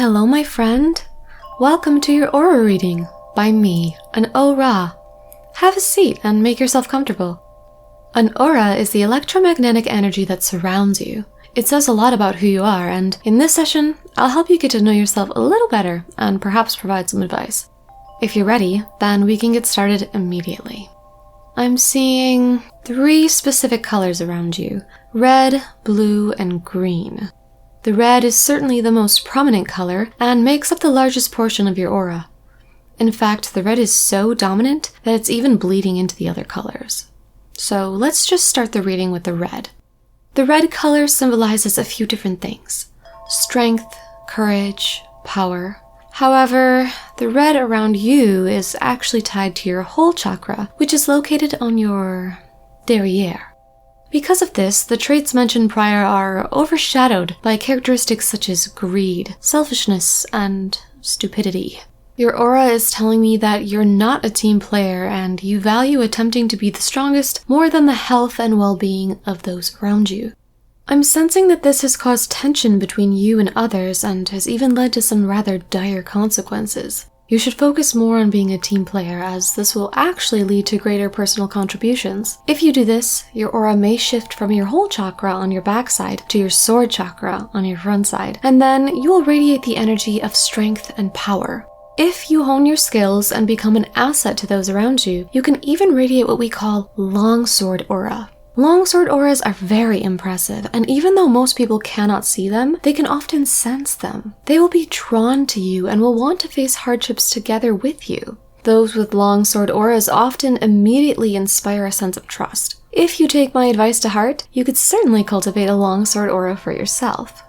Hello, my friend. Welcome to your aura reading by me, an Aura. Have a seat and make yourself comfortable. An aura is the electromagnetic energy that surrounds you. It says a lot about who you are, and in this session, I'll help you get to know yourself a little better and perhaps provide some advice. If you're ready, then we can get started immediately. I'm seeing 3 specific colors around you: red, blue, and green. The red is certainly the most prominent color and makes up the largest portion of your aura. In fact, the red is so dominant that it's even bleeding into the other colors. So let's just start the reading with the red. The red color symbolizes a few different things: strength, courage, power. However, the red around you is actually tied to your whole chakra, which is located on your derriere. Because of this, the traits mentioned prior are overshadowed by characteristics such as greed, selfishness, and stupidity. Your aura is telling me that you're not a team player and you value attempting to be the strongest more than the health and well-being of those around you. I'm sensing that this has caused tension between you and others and has even led to some rather dire consequences. You should focus more on being a team player, as this will actually lead to greater personal contributions. If you do this, your aura may shift from your whole chakra on your backside to your sword chakra on your front side, and then you will radiate the energy of strength and power. If you hone your skills and become an asset to those around you, you can even radiate what we call longsword aura. Longsword auras are very impressive, and even though most people cannot see them, they can often sense them. They will be drawn to you and will want to face hardships together with you. Those with longsword auras often immediately inspire a sense of trust. If you take my advice to heart, you could certainly cultivate a longsword aura for yourself.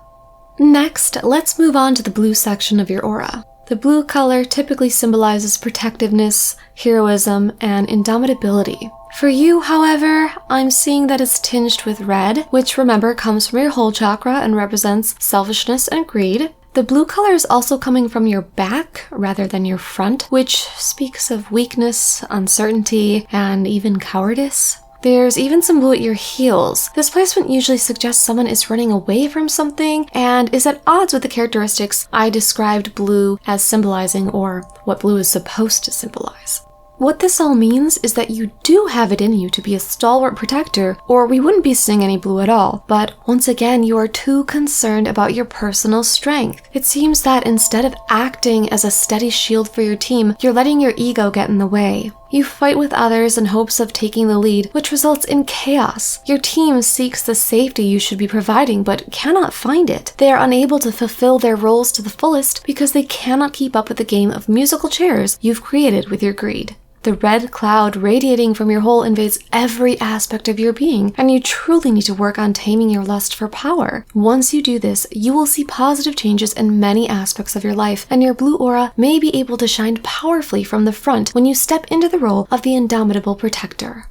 Next, let's move on to the blue section of your aura. The blue color typically symbolizes protectiveness, heroism, and indomitability. For you, however, I'm seeing that it's tinged with red, which remember comes from your whole chakra and represents selfishness and greed. The blue color is also coming from your back rather than your front, which speaks of weakness, uncertainty, and even cowardice. There's even some blue at your heels. This placement usually suggests someone is running away from something and is at odds with the characteristics I described blue as symbolizing, or what blue is supposed to symbolize. What this all means is that you do have it in you to be a stalwart protector, or we wouldn't be seeing any blue at all. But once again, you are too concerned about your personal strength. It seems that instead of acting as a steady shield for your team, you're letting your ego get in the way. You fight with others in hopes of taking the lead, which results in chaos. Your team seeks the safety you should be providing, but cannot find it. They are unable to fulfill their roles to the fullest because they cannot keep up with the game of musical chairs you've created with your greed. The red cloud radiating from your whole invades every aspect of your being, and you truly need to work on taming your lust for power. Once you do this, you will see positive changes in many aspects of your life, and your blue aura may be able to shine powerfully from the front when you step into the role of the indomitable protector.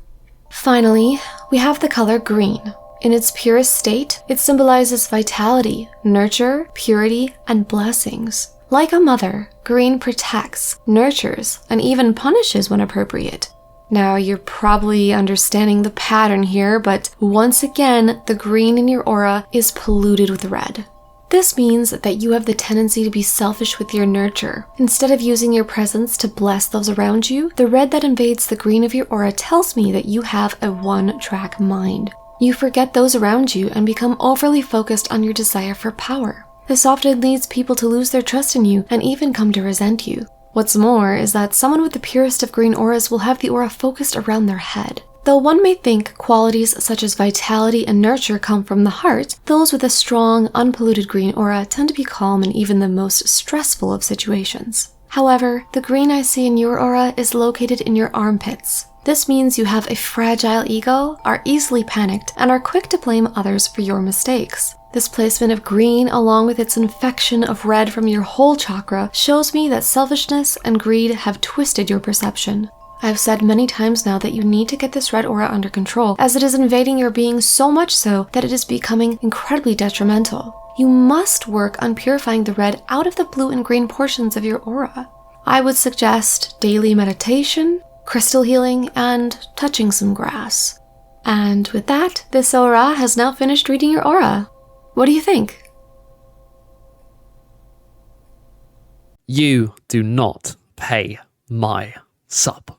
Finally, we have the color green. In its purest state, it symbolizes vitality, nurture, purity, and blessings. Like a mother, green protects, nurtures, and even punishes when appropriate. Now, you're probably understanding the pattern here, but once again, the green in your aura is polluted with red. This means that you have the tendency to be selfish with your nurture. Instead of using your presence to bless those around you, the red that invades the green of your aura tells me that you have a one-track mind. You forget those around you and become overly focused on your desire for power. This often leads people to lose their trust in you and even come to resent you. What's more is that someone with the purest of green auras will have the aura focused around their head. Though one may think qualities such as vitality and nurture come from the heart, those with a strong, unpolluted green aura tend to be calm in even the most stressful of situations. However, the green I see in your aura is located in your armpits. This means you have a fragile ego, are easily panicked, and are quick to blame others for your mistakes. This placement of green, along with its infection of red from your whole chakra, shows me that selfishness and greed have twisted your perception. I've said many times now that you need to get this red aura under control, as it is invading your being so much so that it is becoming incredibly detrimental. You must work on purifying the red out of the blue and green portions of your aura. I would suggest daily meditation, crystal healing, and touching some grass. And with that, this aura has now finished reading your aura. What do you think? You do not pay my sub.